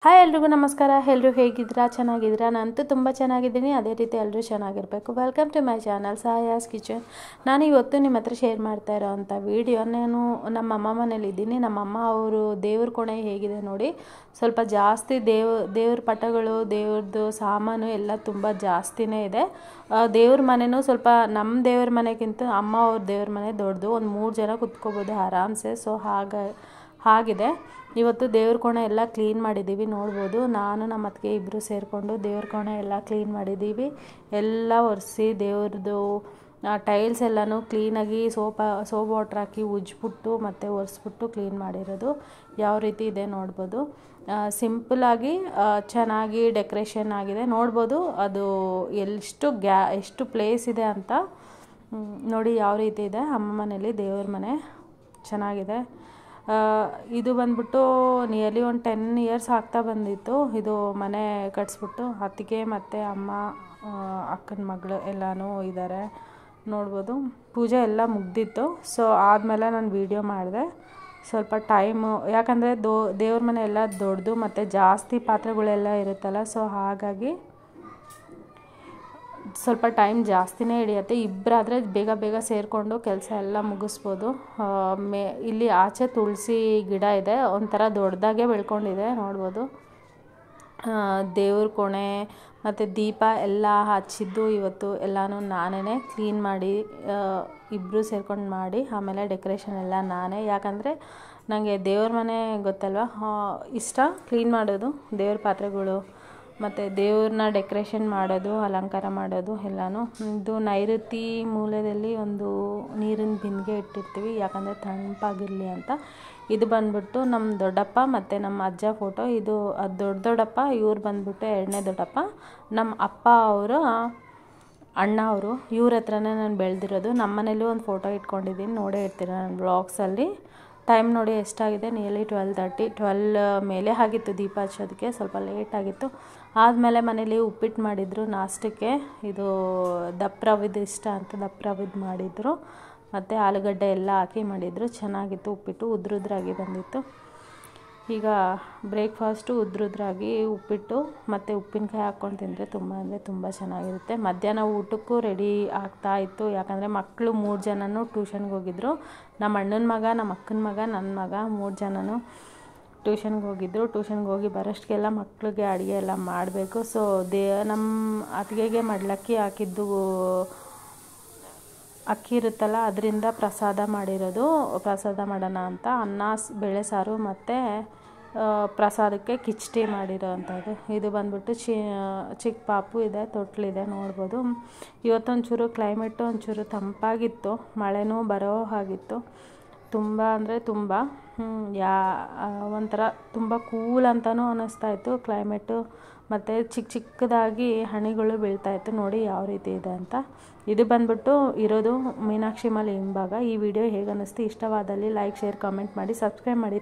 Hi ಎಲ್ರಿಗೂ ನಮಸ್ಕಾರ. ಎಲ್ಲರೂ ಹೇಗಿದ್ದೀರಾ? ಚೆನ್ನಾಗಿದ್ದೀರಾ? ನಾನಂತೂ ತುಂಬ ಚೆನ್ನಾಗಿದ್ದೀನಿ. ಅದೇ ರೀತಿ ಎಲ್ಲರೂ ಚೆನ್ನಾಗಿರಬೇಕು. Welcome to my channel Saya's kitchen. ನಾನು ಇವತ್ತು ನಿಮ್ಮ ಹತ್ರ ಶೇರ್ ಮಾಡ್ತಾ ಇರೋವಂಥ ವಿಡಿಯೋ, ನಾನು ನಮ್ಮ ಅಮ್ಮ ಮನೇಲಿದ್ದೀನಿ. ನಮ್ಮಮ್ಮ ಅವರು ದೇವ್ರ ಕೋಣೆ ಹೇಗಿದೆ ನೋಡಿ, ಸ್ವಲ್ಪ ಜಾಸ್ತಿ ದೇವ್ರ ಪಟಗಳು, ದೇವ್ರದ್ದು ಸಾಮಾನು ಎಲ್ಲ ತುಂಬ ಜಾಸ್ತಿನೇ ಇದೆ. ದೇವ್ರ ಮನೆಯೂ ಸ್ವಲ್ಪ ನಮ್ಮ ದೇವ್ರ ಮನೆಗಿಂತ ಅಮ್ಮ ಅವ್ರ ದೇವ್ರ ಮನೆ ದೊಡ್ಡದು, ಒಂದು 3 ಜನ ಕುತ್ಕೋಬೋದು ಆರಾಮ್ಸೆ. ಸೊ ಹಾಗಿದೆ. ಇವತ್ತು ದೇವ್ರ ಕೋಣೆ ಎಲ್ಲ ಕ್ಲೀನ್ ಮಾಡಿದ್ದೀವಿ, ನೋಡ್ಬೋದು. ನಾನು ನಮ್ಮ ಅತ್ತಿಗೆ ಇಬ್ಬರು ಸೇರಿಕೊಂಡು ದೇವ್ರ ಕೋಣೆ ಎಲ್ಲ ಕ್ಲೀನ್ ಮಾಡಿದ್ದೀವಿ. ಎಲ್ಲ ಒರೆಸಿ ದೇವ್ರದ್ದು ಟೈಲ್ಸ್ ಎಲ್ಲನೂ ಕ್ಲೀನಾಗಿ ಸೋಪ್ ವಾಟ್ರ್ ಹಾಕಿ ಉಜ್ಜಿಬಿಟ್ಟು ಮತ್ತು ಒರೆಸ್ಬಿಟ್ಟು ಕ್ಲೀನ್ ಮಾಡಿರೋದು. ಯಾವ ರೀತಿ ಇದೆ ನೋಡ್ಬೋದು. ಸಿಂಪಲಾಗಿ ಚೆನ್ನಾಗಿ ಡೆಕೋರೇಷನ್ ಆಗಿದೆ, ನೋಡ್ಬೋದು. ಅದು ಎಷ್ಟು ಪ್ಲೇಸ್ ಇದೆ ಅಂತ ನೋಡಿ, ಯಾವ ರೀತಿ ಇದೆ. ಅಮ್ಮ ಮನೇಲಿ ದೇವ್ರ ಮನೆ ಚೆನ್ನಾಗಿದೆ. ಇದು ಬಂದ್ಬಿಟ್ಟು ನಿಯರ್ಲಿ ಒಂದು 10 ಇಯರ್ಸ್ ಆಗ್ತಾ ಬಂದಿತ್ತು. ಇದು ಮನೆ ಕಟ್ಸ್ಬಿಟ್ಟು ಅತ್ತಿಗೆ ಮತ್ತು ಅಮ್ಮ, ಅಕ್ಕನ ಮಗಳು ಎಲ್ಲನೂ ಇದ್ದಾರೆ, ನೋಡ್ಬೋದು. ಪೂಜೆ ಎಲ್ಲ ಮುಗ್ದಿತ್ತು. ಸೊ ಆದಮೇಲೆ ನಾನು ವೀಡಿಯೋ ಮಾಡಿದೆ. ಸ್ವಲ್ಪ ಟೈಮು, ಯಾಕಂದರೆ ದೇವ್ರ ಮನೆ ಎಲ್ಲ ದೊಡ್ಡದು ಮತ್ತು ಜಾಸ್ತಿ ಪಾತ್ರೆಗಳೆಲ್ಲ ಇರುತ್ತಲ್ಲ. ಸೊ ಹಾಗಾಗಿ ಸ್ವಲ್ಪ ಟೈಮ್ ಜಾಸ್ತಿನೇ ಹಿಡಿಯುತ್ತೆ. ಇಬ್ಬರಾದರೆ ಬೇಗ ಸೇರಿಕೊಂಡು ಕೆಲಸ ಎಲ್ಲ ಮುಗಿಸ್ಬೋದು. ಇಲ್ಲಿ ಆಚೆ ತುಳಸಿ ಗಿಡ ಇದೆ, ಒಂಥರ ದೊಡ್ಡದಾಗೆ ಬೆಳ್ಕೊಂಡಿದೆ, ನೋಡ್ಬೋದು. ದೇವ್ರ ಕೋಣೆ ಮತ್ತು ದೀಪ ಎಲ್ಲ ಹಚ್ಚಿದ್ದು ಇವತ್ತು ಎಲ್ಲನೂ ನಾನೇ ಕ್ಲೀನ್ ಮಾಡಿ, ಇಬ್ಬರು ಸೇರ್ಕೊಂಡು ಮಾಡಿ, ಆಮೇಲೆ ಡೆಕೋರೇಷನ್ ಎಲ್ಲ ನಾನೇ. ಯಾಕಂದರೆ ನನಗೆ ದೇವ್ರ ಮನೆ ಗೊತ್ತಲ್ವ, ಇಷ್ಟ ಕ್ಲೀನ್ ಮಾಡೋದು, ದೇವ್ರ ಪಾತ್ರೆಗಳು ಮತ್ತು ದೇವ್ರನ್ನ ಡೆಕೋರೇಷನ್ ಮಾಡೋದು, ಅಲಂಕಾರ ಮಾಡೋದು ಎಲ್ಲನೂ. ಇದು ನೈಋತಿ ಮೂಲೆಯಲ್ಲಿ ಒಂದು ನೀರಿನ ಬಿಂದಿಗೆ ಇಟ್ಟಿರ್ತೀವಿ, ಯಾಕಂದರೆ ತಣ್ಣಗಾಗಿರಲಿ ಅಂತ. ಇದು ಬಂದ್ಬಿಟ್ಟು ನಮ್ಮ ದೊಡ್ಡಪ್ಪ ಮತ್ತು ನಮ್ಮ ಅಜ್ಜ ಫೋಟೋ. ಇದು ದೊಡ್ಡಪ್ಪ, ಇವ್ರು ಬಂದ್ಬಿಟ್ಟು 2ನೇ ದೊಡ್ಡಪ್ಪ. ನಮ್ಮ ಅಪ್ಪ ಅವರ ಅಣ್ಣ ಅವರು, ಇವ್ರ ಹತ್ರನೇ ನಾನು ಬೆಳೆದಿರೋದು. ನಮ್ಮ ಮನೇಲಿ ಒಂದು ಫೋಟೋ ಇಟ್ಕೊಂಡಿದ್ದೀನಿ, ನೋಡೇ ಇರ್ತೀರ ನಾನು ಬ್ಲಾಗ್ಸಲ್ಲಿ. ಟೈಮ್ ನೋಡಿ ಎಷ್ಟಾಗಿದೆ, ನಿಯರ್ಲಿ 12 ಮೇಲೆ ಆಗಿತ್ತು ದೀಪ ಹಚ್ಚೋದಕ್ಕೆ, ಸ್ವಲ್ಪ ಲೇಟ್ ಆಗಿತ್ತು. ಆದಮೇಲೆ ಮನೇಲಿ ಉಪ್ಪಿಟ್ಟು ಮಾಡಿದರು ನಾಷ್ಟಕ್ಕೆ. ಇದು ದಪ್ಪ ರವಿದು ಇಷ್ಟ ಅಂತ ದಪ್ಪ ರವಿದು ಮಾಡಿದರು, ಮತ್ತು ಆಲೂಗಡ್ಡೆ ಎಲ್ಲ ಹಾಕಿ ಮಾಡಿದರು. ಚೆನ್ನಾಗಿತ್ತು ಉಪ್ಪಿಟ್ಟು, ಉದ್ರುದ್ರಾಗಿ ಬಂದಿತ್ತು. ಈಗ ಬ್ರೇಕ್ಫಾಸ್ಟು ಉದ್ರುದ್ರಾಗಿ ಉಪ್ಪಿಟ್ಟು ಮತ್ತು ಉಪ್ಪಿನಕಾಯಿ ಹಾಕ್ಕೊಂಡು ತಿಂದರೆ ತುಂಬ ಚೆನ್ನಾಗಿರುತ್ತೆ. ಮಧ್ಯಾಹ್ನ ಊಟಕ್ಕೂ ರೆಡಿ ಆಗ್ತಾಯಿತ್ತು, ಯಾಕಂದರೆ ಮಕ್ಕಳು 3 ಜನನೂ ಟ್ಯೂಷನ್ಗೆ ಹೋಗಿದ್ದರು. ನಮ್ಮ ಅಣ್ಣನ ಮಗ, ನಮ್ಮ ಅಕ್ಕನ ಮಗ, ನನ್ನ ಮಗ 3 ಜನನೂ ಟ್ಯೂಷನ್ಗೆ ಹೋಗಿದ್ದರು. ಟ್ಯೂಷನ್ಗೆ ಹೋಗಿ ಬರೋಷ್ಟಿಗೆಲ್ಲ ಮಕ್ಕಳಿಗೆ ಅಡುಗೆ ಎಲ್ಲ ಮಾಡಬೇಕು. ಸೊ ನಮ್ಮ ಅತ್ತಿಗೆಗೆ ಮಡ್ಲಕ್ಕಿ ಹಾಕಿದ್ದು ಅಕ್ಕಿ ಇರುತ್ತಲ್ಲ, ಅದರಿಂದ ಪ್ರಸಾದ ಮಾಡಿರೋದು. ಪ್ರಸಾದ ಮಾಡೋಣ ಅಂತ ಅನ್ನ, ಬೇಳೆ ಸಾರು ಮತ್ತು ಪ್ರಸಾದಕ್ಕೆ ಕಿಚಡಿ ಮಾಡಿರೋ ಅಂಥದ್ದು. ಇದು ಬಂದ್ಬಿಟ್ಟು ಚಿಕ್ಕ ಪಾಪು ಇದೆ, ತೊಟ್ಲಿದೆ, ನೋಡ್ಬೋದು. ಇವತ್ತೊಂಚೂರು ಕ್ಲೈಮೇಟು ಒಂಚೂರು ತಂಪಾಗಿತ್ತು, ಮಳೆನೂ ಬರೋ ಹಾಗಿತ್ತು. ತುಂಬ ಅಂದರೆ ತುಂಬ ಒಂಥರ ತುಂಬ ಕೂಲ್ ಅಂತಲೂ ಅನ್ನಿಸ್ತಾಯಿತ್ತು ಕ್ಲೈಮೇಟು. ಮತ್ತು ಚಿಕ್ಕದಾಗಿ ಹನಿಗಳು ಬೀಳ್ತಾಯಿತ್ತು, ನೋಡಿ ಯಾವ ರೀತಿ ಇದೆ ಅಂತ. ಇದು ಬಂದ್ಬಿಟ್ಟು ಇರೋದು ಮೀನಾಕ್ಷಿ ಮಾಲ್ ಹಿಂಭಾಗ. ಈ ವಿಡಿಯೋ ಹೇಗೆ ಅನ್ನಿಸ್ತು? ಇಷ್ಟವಾದಲ್ಲಿ ಲೈಕ್, ಶೇರ್, ಕಾಮೆಂಟ್ ಮಾಡಿ, ಸಬ್ಸ್ಕ್ರೈಬ್ ಮಾಡಿ.